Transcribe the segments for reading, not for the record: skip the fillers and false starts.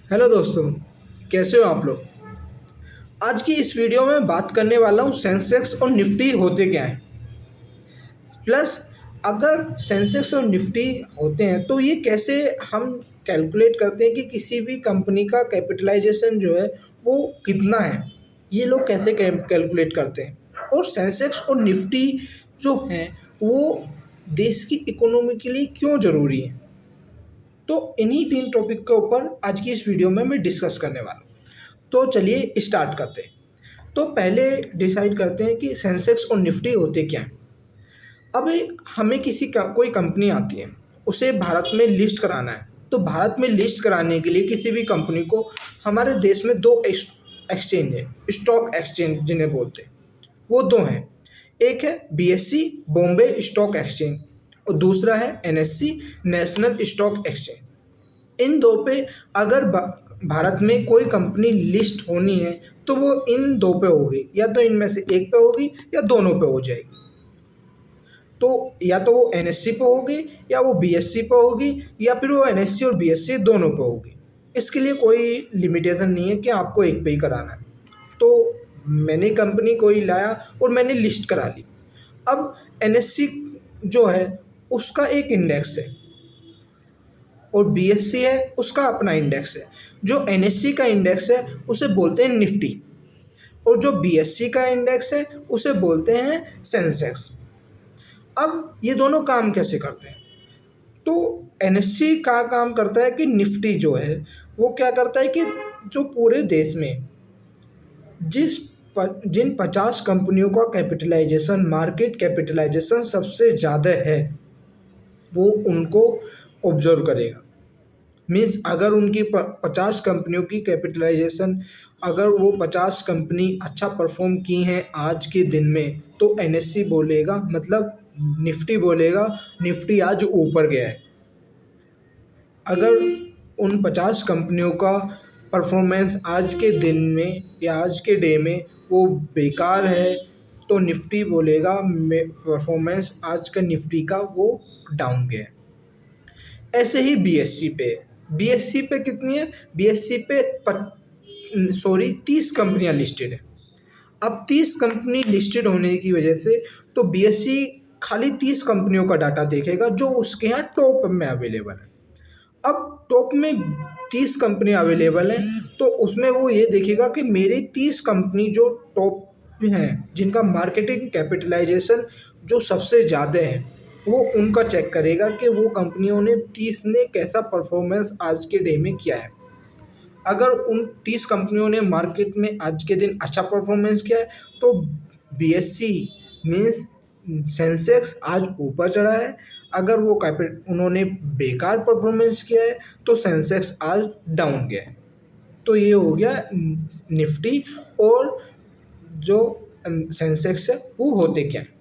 Hello दोस्तों, कैसे हो आप लोग। आज की इस वीडियो में बात करने वाला हूँ सेंसेक्स और निफ्टी होते क्या हैं। प्लस अगर सेंसेक्स और निफ्टी होते हैं तो ये कैसे हम कैलकुलेट करते हैं कि किसी भी कंपनी का कैपिटलाइजेशन जो है वो कितना है, ये लोग कैसे कैलकुलेट करते हैं। और सेंसेक्स और निफ्टी जो हैं वो देश की इकोनॉमी के लिए क्यों ज़रूरी है। तो इन्हीं तीन टॉपिक के ऊपर आज की इस वीडियो में मैं डिस्कस करने वाला हूँ। तो चलिए स्टार्ट करते हैं। तो पहले डिसाइड करते हैं कि सेंसेक्स और निफ्टी होते क्या हैं। अभी हमें कोई कंपनी आती है, उसे भारत में लिस्ट कराना है। तो भारत में लिस्ट कराने के लिए किसी भी कंपनी को हमारे देश में दो एक्सचेंज है, स्टॉक एक्सचेंज जिन्हें बोलते हैं। वो दो हैं, एक है बीएससी बॉम्बे स्टॉक एक्सचेंज और दूसरा है एनएससी नेशनल स्टॉक एक्सचेंज। इन दो पे अगर भारत में कोई कंपनी लिस्ट होनी है तो वो इन दो पे होगी, या तो इनमें से एक पे होगी या दोनों पे हो जाएगी। तो या तो वो एनएससी पे होगी या वो बीएससी पे होगी या फिर वो एनएससी और बीएससी दोनों पे होगी। इसके लिए कोई लिमिटेशन नहीं है कि आपको एक पे ही कराना है। तो मैंने कंपनी को ही लाया और मैंने लिस्ट करा ली। अब एनएससी जो है उसका एक इंडेक्स है और बीएससी है उसका अपना इंडेक्स है। जो एनएससी का इंडेक्स है उसे बोलते हैं निफ्टी और जो बीएससी का इंडेक्स है उसे बोलते हैं सेंसेक्स। अब ये दोनों काम कैसे करते हैं। तो एनएससी का काम करता है कि निफ्टी जो है वो क्या करता है कि जो पूरे देश में जिन 50 कंपनियों का कैपिटलाइजेशन मार्केट कैपिटलाइजेशन सबसे ज़्यादा है वो उनको ऑब्जर्व करेगा। मीन्स अगर उनकी 50 कंपनियों की कैपिटलाइजेशन, अगर वो 50 कंपनी अच्छा परफॉर्म की हैं आज के दिन में तो एनएससी बोलेगा, मतलब निफ्टी बोलेगा निफ्टी आज ऊपर गया है। अगर उन 50 कंपनियों का परफॉर्मेंस आज के दिन में या आज के डे में वो बेकार है तो निफ्टी बोलेगा परफॉर्मेंस आज का निफ्टी का वो डाउन गया है। ऐसे ही बीएससी पे कितनी है, बीएससी पे 30 कंपनियां लिस्टेड है। अब 30 कंपनी लिस्टेड होने की वजह से तो बीएससी खाली 30 कंपनियों का डाटा देखेगा जो उसके यहाँ टॉप में अवेलेबल है। अब टॉप में 30 कंपनी अवेलेबल हैं तो उसमें वो ये देखेगा कि मेरी 30 कंपनी जो टॉप हैं जिनका मार्केटिंग कैपिटलाइजेशन जो सबसे ज़्यादा है वो उनका चेक करेगा कि वो कंपनियों ने 30 ने कैसा परफॉर्मेंस आज के डे में किया है। अगर उन 30 कंपनियों ने मार्केट में आज के दिन अच्छा परफॉर्मेंस किया है तो बीएससी मीन्स सेंसेक्स आज ऊपर चढ़ा है। अगर वो उन्होंने बेकार परफॉर्मेंस किया है तो सेंसेक्स आज डाउन गया है। तो ये हो गया निफ्टी और जो सेंसेक्स है वो होते क्या हैं।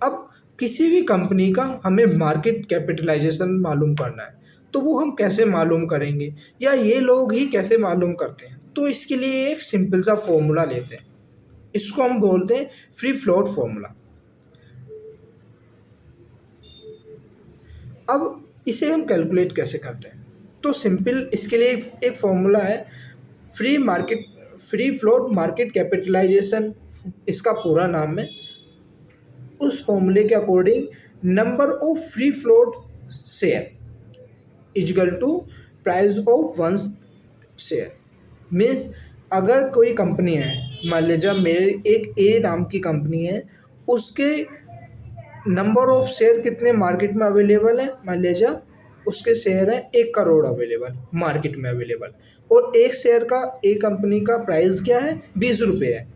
अब किसी भी कंपनी का हमें मार्केट कैपिटलाइजेशन मालूम करना है तो वो हम कैसे मालूम करेंगे या ये लोग ही कैसे मालूम करते हैं। तो इसके लिए एक सिंपल सा फॉर्मूला लेते हैं, इसको हम बोलते हैं फ्री फ्लोट फॉर्मूला। अब इसे हम कैलकुलेट कैसे करते हैं। तो सिंपल इसके लिए एक फॉर्मूला है, फ्री फ्लोट मार्केट कैपिटलाइजेशन इसका पूरा नाम है। उस फॉर्मूले के according number of free float share equal to price of one share. Means अगर कोई कंपनी है, मान लीजिए मेरी एक ए नाम की कंपनी है, उसके नंबर ऑफ शेयर कितने मार्केट में अवेलेबल है, मान लीजिए उसके शेयर हैं 1 करोड़ अवेलेबल मार्केट में अवेलेबल और एक शेयर का एक कंपनी का प्राइस क्या है 20 रुपये है।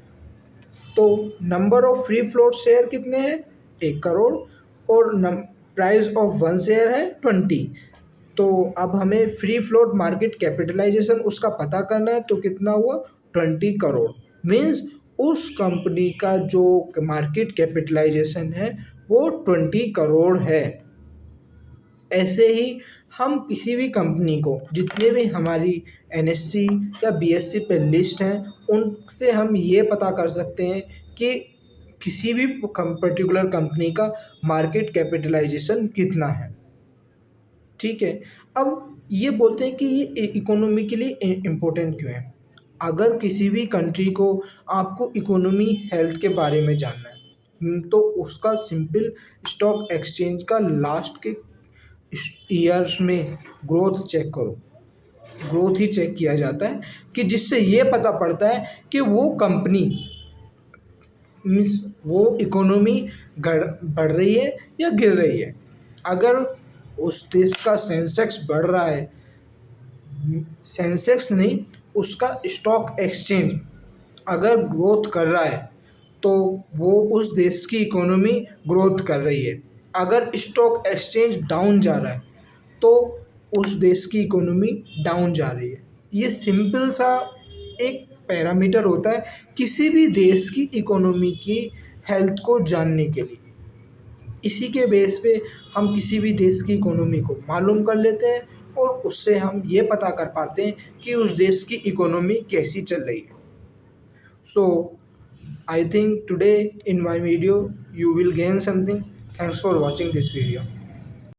तो number of free float share कितने हैं 1 करोड़ और प्राइस ऑफ वन शेयर है 20। तो अब हमें फ्री फ्लोट मार्केट कैपिटलाइजेशन उसका पता करना है तो कितना हुआ 20 करोड़। मीन्स उस कंपनी का जो मार्केट कैपिटलाइजेशन है वो 20 करोड़ है। ऐसे ही हम किसी भी कंपनी को जितने भी हमारी एनएससी या बीएससी पे लिस्ट हैं उनसे हम ये पता कर सकते हैं कि किसी भी पर्टिकुलर कंपनी का मार्केट कैपिटलाइजेशन कितना है। ठीक है। अब ये बोलते हैं कि ये इकोनॉमिकली इम्पोर्टेंट क्यों है। अगर किसी भी कंट्री को आपको इकोनॉमी हेल्थ के बारे में जानना है, तो उसका सिंपल स्टॉक एक्सचेंज का लास्ट के ईयर्स में ग्रोथ चेक करो। ग्रोथ ही चेक किया जाता है कि जिससे ये पता पड़ता है कि वो कंपनी मीन्स वो इकोनॉमी बढ़ रही है या गिर रही है। अगर उस देश का सेंसेक्स बढ़ रहा है, सेंसेक्स नहीं, उसका स्टॉक एक्सचेंज अगर ग्रोथ कर रहा है तो वो उस देश की इकोनॉमी ग्रोथ कर रही है। अगर स्टॉक एक्सचेंज डाउन जा रहा है तो उस देश की इकोनॉमी डाउन जा रही है। ये सिंपल सा एक पैरामीटर होता है किसी भी देश की इकोनॉमी की हेल्थ को जानने के लिए। इसी के बेस पे हम किसी भी देश की इकोनॉमी को मालूम कर लेते हैं और उससे हम ये पता कर पाते हैं कि उस देश की इकोनॉमी कैसी चल रही है। सो आई think today in my video you will gain something. Thanks for watching this video.